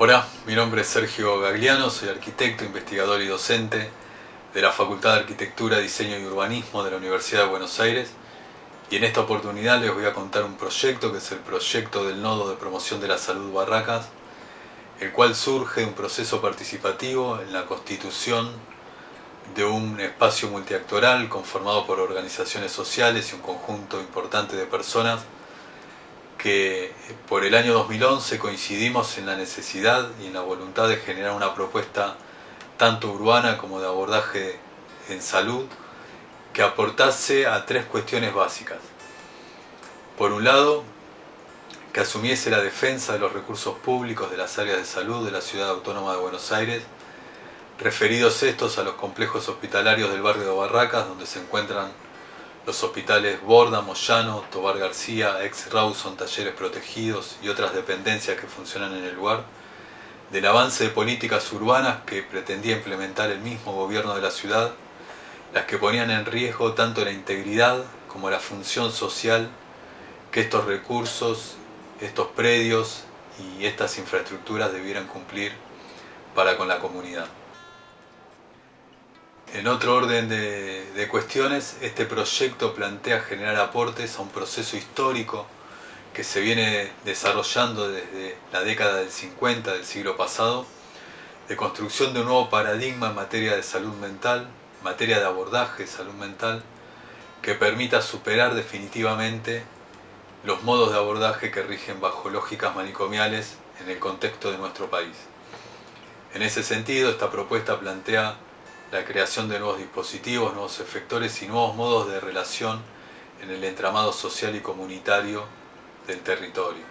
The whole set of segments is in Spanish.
Hola, mi nombre es Sergio Gagliano, soy arquitecto, investigador y docente de la Facultad de Arquitectura, Diseño y Urbanismo de la Universidad de Buenos Aires, y en esta oportunidad les voy a contar un proyecto que es el proyecto del Nodo de Promoción de la Salud Barracas, el cual surge de un proceso participativo en la constitución de un espacio multiactoral conformado por organizaciones sociales y un conjunto importante de personas que por el año 2011 coincidimos en la necesidad y en la voluntad de generar una propuesta tanto urbana como de abordaje en salud que aportase a tres cuestiones básicas. Por un lado, que asumiese la defensa de los recursos públicos de las áreas de salud de la Ciudad Autónoma de Buenos Aires, referidos estos a los complejos hospitalarios del barrio de Barracas, donde se encuentran los hospitales Borda, Moyano, Tobar García, Ex Rawson, Talleres Protegidos y otras dependencias que funcionan en el lugar, del avance de políticas urbanas que pretendía implementar el mismo gobierno de la ciudad, las que ponían en riesgo tanto la integridad como la función social que estos recursos, estos predios y estas infraestructuras debieran cumplir para con la comunidad. En otro orden de cuestiones, este proyecto plantea generar aportes a un proceso histórico que se viene desarrollando desde la década del 50 del siglo pasado, de construcción de un nuevo paradigma en materia de salud mental, en materia de abordaje de salud mental, que permita superar definitivamente los modos de abordaje que rigen bajo lógicas manicomiales en el contexto de nuestro país. En ese sentido, esta propuesta plantea la creación de nuevos dispositivos, nuevos efectores y nuevos modos de relación en el entramado social y comunitario del territorio.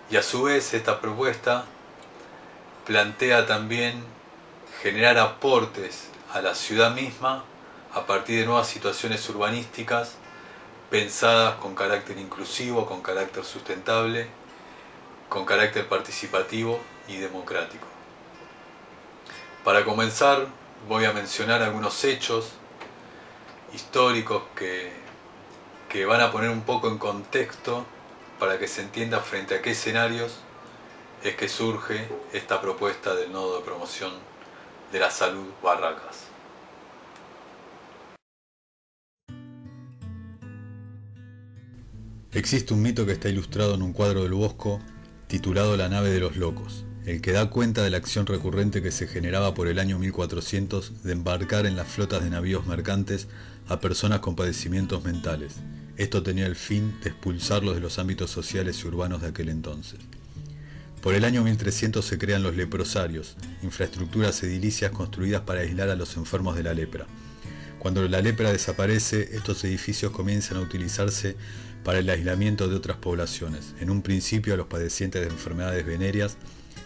Y a su vez esta propuesta plantea también generar aportes a la ciudad misma a partir de nuevas situaciones urbanísticas pensadas con carácter inclusivo, con carácter sustentable, con carácter participativo y democrático. Para comenzar, voy a mencionar algunos hechos históricos que van a poner un poco en contexto para que se entienda frente a qué escenarios es que surge esta propuesta del Nodo de Promoción de la Salud Barracas. Existe un mito que está ilustrado en un cuadro del Bosco titulado La nave de los locos, el que da cuenta de la acción recurrente que se generaba por el año 1400 de embarcar en las flotas de navíos mercantes a personas con padecimientos mentales. Esto tenía el fin de expulsarlos de los ámbitos sociales y urbanos de aquel entonces. Por el año 1300 se crean los leprosarios, infraestructuras edilicias construidas para aislar a los enfermos de la lepra. Cuando la lepra desaparece, estos edificios comienzan a utilizarse para el aislamiento de otras poblaciones, en un principio a los padecientes de enfermedades venéreas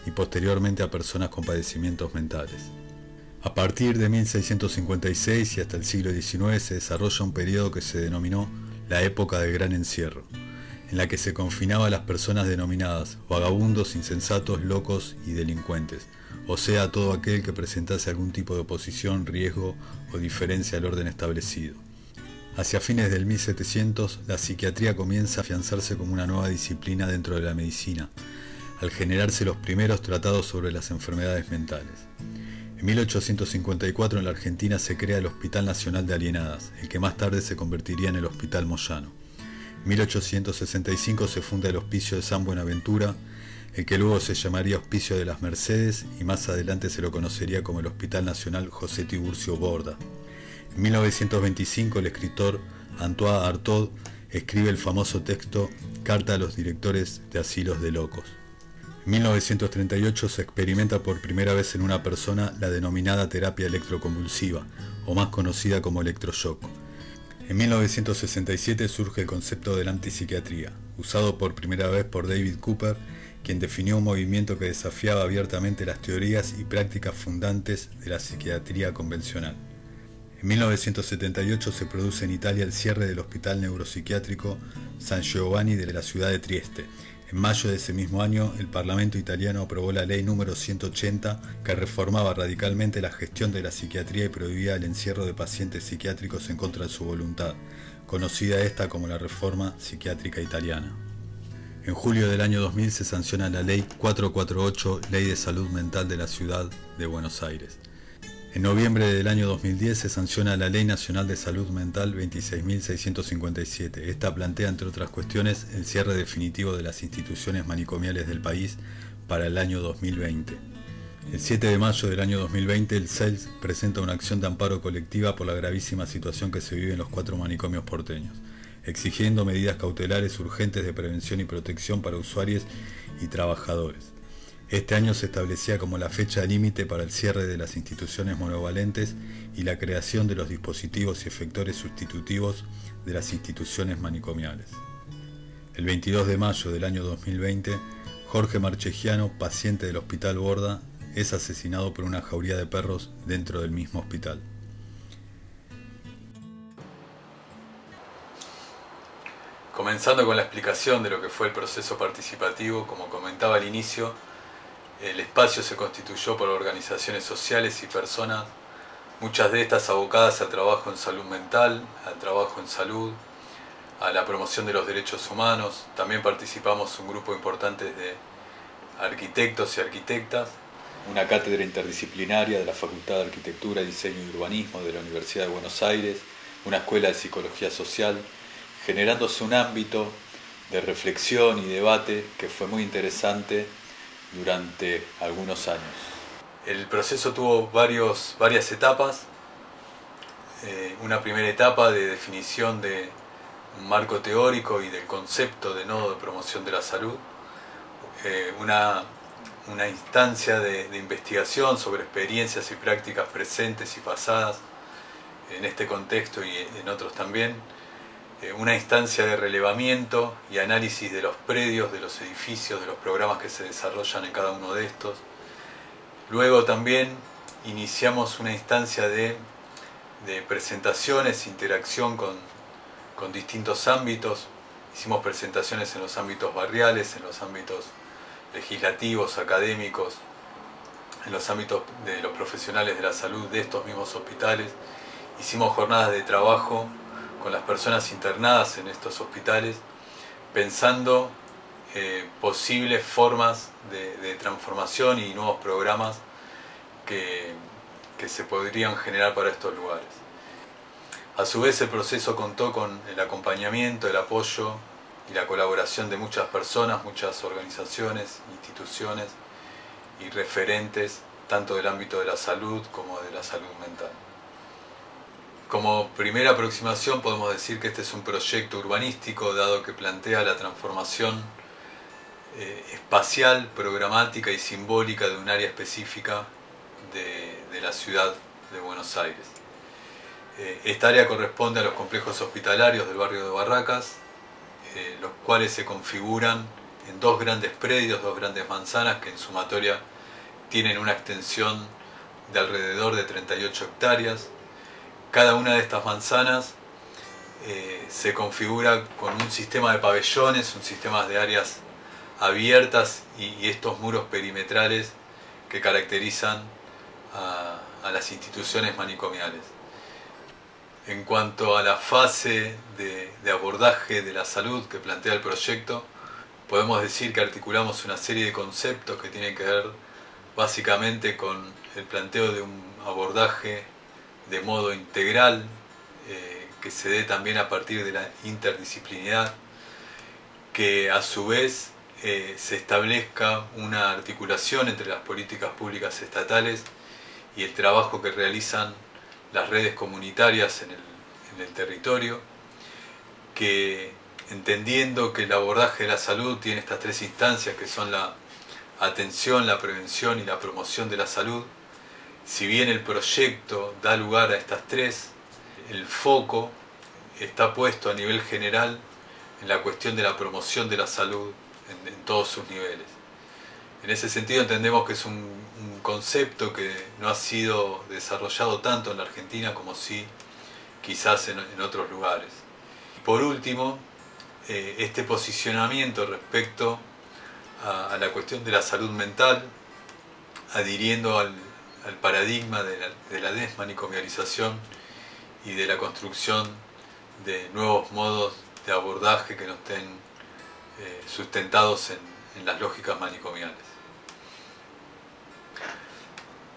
y posteriormente a personas con padecimientos mentales. A partir de 1656 y hasta el siglo XIX se desarrolla un periodo que se denominó la época del Gran Encierro, en la que se confinaba a las personas denominadas vagabundos, insensatos, locos y delincuentes, o sea, a todo aquel que presentase algún tipo de oposición, riesgo o diferencia al orden establecido. Hacia fines del 1700, la psiquiatría comienza a afianzarse como una nueva disciplina dentro de la medicina, al generarse los primeros tratados sobre las enfermedades mentales. En 1854 en la Argentina se crea el Hospital Nacional de Alienadas, el que más tarde se convertiría en el Hospital Moyano. En 1865 se funda el Hospicio de San Buenaventura, el que luego se llamaría Hospicio de las Mercedes y más adelante se lo conocería como el Hospital Nacional José Tiburcio Borda. En 1925 el escritor Antoine Artaud escribe el famoso texto Carta a los directores de asilos de locos. En 1938 se experimenta por primera vez en una persona la denominada terapia electroconvulsiva, o más conocida como electroshock. En 1967 surge el concepto de la antipsiquiatría, usado por primera vez por David Cooper, quien definió un movimiento que desafiaba abiertamente las teorías y prácticas fundantes de la psiquiatría convencional. En 1978 se produce en Italia el cierre del Hospital Neuropsiquiátrico San Giovanni de la ciudad de Trieste. En mayo de ese mismo año, el Parlamento italiano aprobó la ley número 180 que reformaba radicalmente la gestión de la psiquiatría y prohibía el encierro de pacientes psiquiátricos en contra de su voluntad, conocida esta como la Reforma Psiquiátrica Italiana. En julio del año 2000 se sanciona la Ley 448, Ley de Salud Mental de la Ciudad de Buenos Aires. En noviembre del año 2010 se sanciona la Ley Nacional de Salud Mental 26.657. Esta plantea, entre otras cuestiones, el cierre definitivo de las instituciones manicomiales del país para el año 2020. El 7 de mayo del año 2020, el CELS presenta una acción de amparo colectiva por la gravísima situación que se vive en los 4 manicomios porteños, exigiendo medidas cautelares urgentes de prevención y protección para usuarios y trabajadores. Este año se establecía como la fecha límite para el cierre de las instituciones monovalentes y la creación de los dispositivos y efectores sustitutivos de las instituciones manicomiales. El 22 de mayo del año 2020, Jorge Marchegiano, paciente del Hospital Borda, es asesinado por una jauría de perros dentro del mismo hospital. Comenzando con la explicación de lo que fue el proceso participativo, como comentaba al inicio, el espacio se constituyó por organizaciones sociales y personas, muchas de estas abocadas al trabajo en salud mental, al trabajo en salud, a la promoción de los derechos humanos. También participamos un grupo importante de arquitectos y arquitectas, una cátedra interdisciplinaria de la Facultad de Arquitectura, Diseño y Urbanismo de la Universidad de Buenos Aires, una escuela de psicología social, generándose un ámbito de reflexión y debate que fue muy interesante durante algunos años. El proceso tuvo varias etapas. Una primera etapa de definición de un marco teórico y del concepto de nodo de promoción de la salud. Una instancia de investigación sobre experiencias y prácticas presentes y pasadas en este contexto y en otros también. Una instancia de relevamiento y análisis de los predios, de los edificios, de los programas que se desarrollan en cada uno de estos. Luego también iniciamos una instancia de presentaciones, interacción con distintos ámbitos. Hicimos presentaciones en los ámbitos barriales, en los ámbitos legislativos, académicos, en los ámbitos de los profesionales de la salud de estos mismos hospitales. Hicimos jornadas de trabajo con las personas internadas en estos hospitales, pensando posibles formas de transformación y nuevos programas que se podrían generar para estos lugares. A su vez, el proceso contó con el acompañamiento, el apoyo y la colaboración de muchas personas, muchas organizaciones, instituciones y referentes, tanto del ámbito de la salud como de la salud mental. Como primera aproximación podemos decir que este es un proyecto urbanístico, dado que plantea la transformación espacial, programática y simbólica de un área específica de la ciudad de Buenos Aires. Esta área corresponde a los complejos hospitalarios del barrio de Barracas, los cuales se configuran en 2 grandes predios, 2 grandes manzanas que en sumatoria tienen una extensión de alrededor de 38 hectáreas. Cada una de estas manzanas se configura con un sistema de pabellones, un sistema de áreas abiertas y estos muros perimetrales que caracterizan a las instituciones manicomiales. En cuanto a la fase de abordaje de la salud que plantea el proyecto, podemos decir que articulamos una serie de conceptos que tienen que ver básicamente con el planteo de un abordaje de modo integral, que se dé también a partir de la interdisciplinaridad, que a su vez se establezca una articulación entre las políticas públicas estatales y el trabajo que realizan las redes comunitarias en el territorio, que entendiendo que el abordaje de la salud tiene estas 3 instancias que son la atención, la prevención y la promoción de la salud. Si bien el proyecto da lugar a estas 3, el foco está puesto a nivel general en la cuestión de la promoción de la salud en todos sus niveles. En ese sentido entendemos que es un concepto que no ha sido desarrollado tanto en la Argentina como sí quizás en otros lugares. Por último, este posicionamiento respecto a la cuestión de la salud mental, adhiriendo al paradigma de la desmanicomialización y de la construcción de nuevos modos de abordaje que no estén sustentados en las lógicas manicomiales.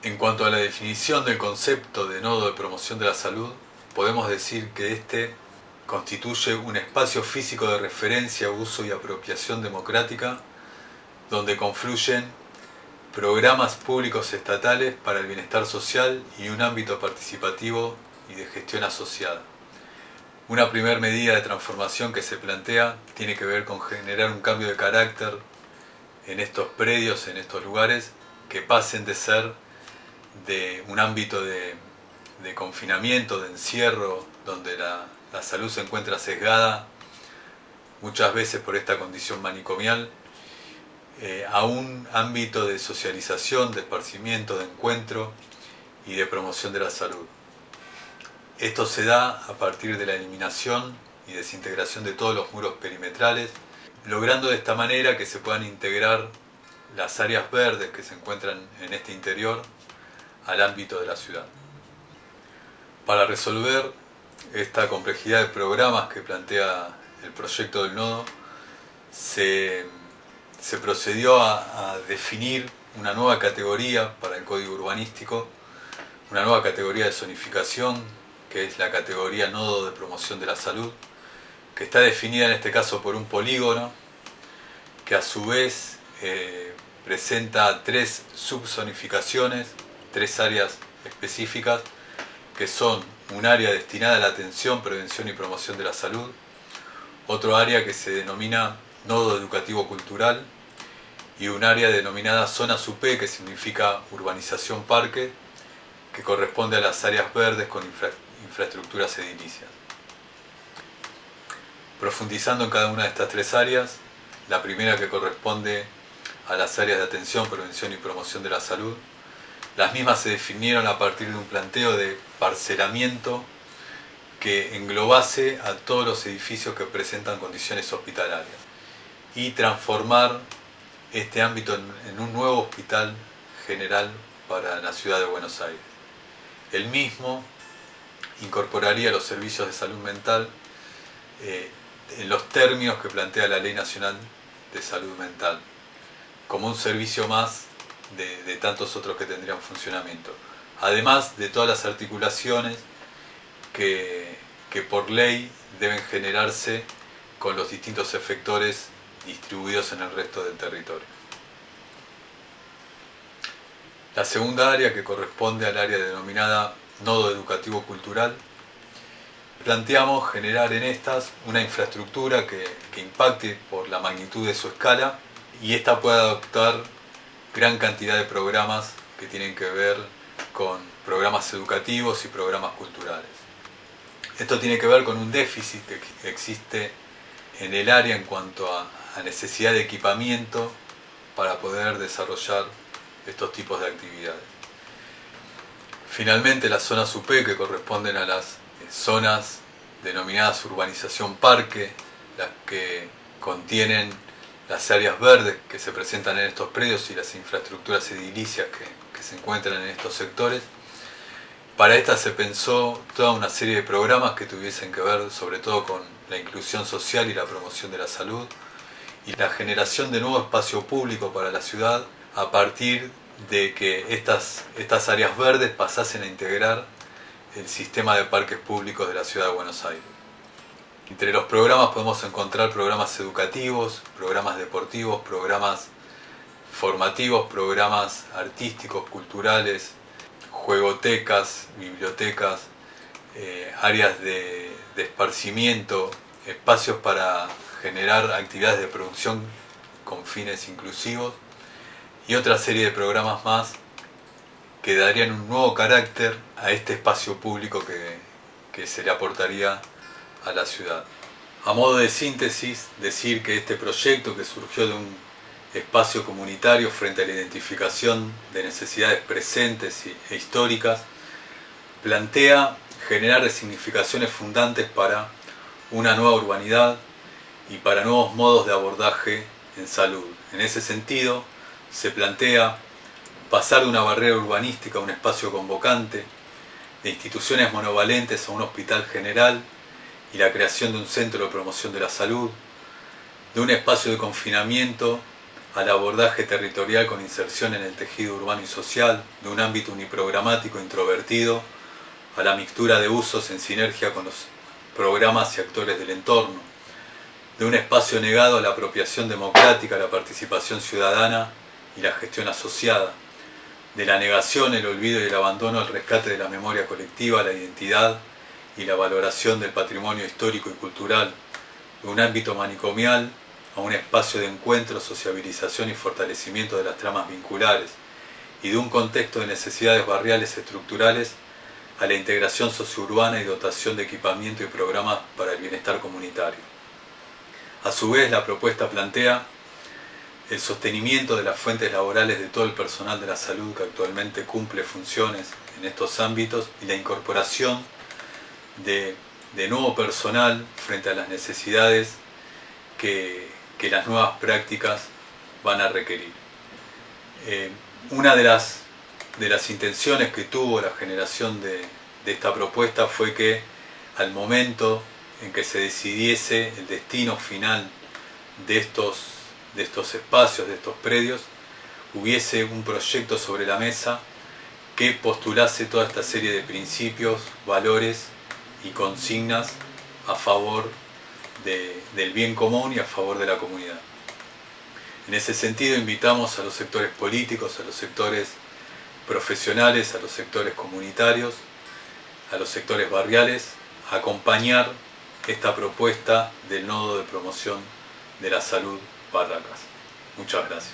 En cuanto a la definición del concepto de nodo de promoción de la salud, podemos decir que este constituye un espacio físico de referencia, uso y apropiación democrática donde confluyen programas públicos estatales para el bienestar social y un ámbito participativo y de gestión asociada. Una primera medida de transformación que se plantea tiene que ver con generar un cambio de carácter en estos predios, en estos lugares, que pasen de ser de un ámbito de confinamiento, de encierro, donde la salud se encuentra sesgada, muchas veces por esta condición manicomial, a un ámbito de socialización, de esparcimiento, de encuentro y de promoción de la salud. Esto se da a partir de la eliminación y desintegración de todos los muros perimetrales, logrando de esta manera que se puedan integrar las áreas verdes que se encuentran en este interior al ámbito de la ciudad. Para resolver esta complejidad de programas que plantea el proyecto del nodo, se procedió a definir una nueva categoría para el código urbanístico, una nueva categoría de zonificación, que es la categoría nodo de promoción de la salud, que está definida en este caso por un polígono, que a su vez presenta 3 subzonificaciones, 3 áreas específicas, que son un área destinada a la atención, prevención y promoción de la salud, otro área que se denomina nodo educativo cultural y un área denominada zonas UP, que significa urbanización parque, que corresponde a las áreas verdes con infraestructuras edilicias. Profundizando en cada una de estas 3 áreas, la primera que corresponde a las áreas de atención, prevención y promoción de la salud, las mismas se definieron a partir de un planteo de parcelamiento que englobase a todos los edificios que presentan condiciones hospitalarias y transformar este ámbito en un nuevo hospital general para la ciudad de Buenos Aires. El mismo incorporaría los servicios de salud mental en los términos que plantea la Ley Nacional de Salud Mental, como un servicio más de tantos otros que tendrían funcionamiento, además de todas las articulaciones que por ley deben generarse con los distintos efectores distribuidos en el resto del territorio. La segunda área, que corresponde al área denominada nodo educativo cultural, planteamos generar en estas una infraestructura que impacte por la magnitud de su escala y esta pueda adoptar gran cantidad de programas que tienen que ver con programas educativos y programas culturales. Esto tiene que ver con un déficit que existe en el área en cuanto a necesidad de equipamiento para poder desarrollar estos tipos de actividades. Finalmente, las zonas UP, que corresponden a las zonas denominadas urbanización parque, las que contienen las áreas verdes que se presentan en estos predios y las infraestructuras edilicias que se encuentran en estos sectores. Para estas se pensó toda una serie de programas que tuviesen que ver sobre todo con la inclusión social y la promoción de la salud y la generación de nuevo espacio público para la ciudad a partir de que estas áreas verdes pasasen a integrar el sistema de parques públicos de la ciudad de Buenos Aires. Entre los programas podemos encontrar programas educativos, programas deportivos, programas formativos, programas artísticos, culturales, juegotecas, bibliotecas, áreas de esparcimiento, espacios para generar actividades de producción con fines inclusivos y otra serie de programas más que darían un nuevo carácter a este espacio público que se le aportaría a la ciudad. A modo de síntesis, decir que este proyecto, que surgió de un espacio comunitario frente a la identificación de necesidades presentes e históricas, plantea generar resignificaciones fundantes para una nueva urbanidad y para nuevos modos de abordaje en salud. En ese sentido, se plantea pasar de una barrera urbanística a un espacio convocante, de instituciones monovalentes a un hospital general y la creación de un centro de promoción de la salud, de un espacio de confinamiento al abordaje territorial con inserción en el tejido urbano y social, de un ámbito uniprogramático introvertido a la mixtura de usos en sinergia con los programas y actores del entorno, de un espacio negado a la apropiación democrática, la participación ciudadana y la gestión asociada, de la negación, el olvido y el abandono al rescate de la memoria colectiva, la identidad y la valoración del patrimonio histórico y cultural, de un ámbito manicomial a un espacio de encuentro, sociabilización y fortalecimiento de las tramas vinculares, y de un contexto de necesidades barriales estructurales a la integración sociourbana y dotación de equipamiento y programas para el bienestar comunitario. A su vez, la propuesta plantea el sostenimiento de las fuentes laborales de todo el personal de la salud que actualmente cumple funciones en estos ámbitos y la incorporación de nuevo personal frente a las necesidades que las nuevas prácticas van a requerir. Una de las intenciones que tuvo la generación de esta propuesta fue que al momento en que se decidiese el destino final de estos espacios, de estos predios, hubiese un proyecto sobre la mesa que postulase toda esta serie de principios, valores y consignas a favor del bien común y a favor de la comunidad. En ese sentido, invitamos a los sectores políticos, a los sectores profesionales, a los sectores comunitarios, a los sectores barriales, a acompañar esta propuesta del Nodo de Promoción de la Salud Barracas. Muchas gracias.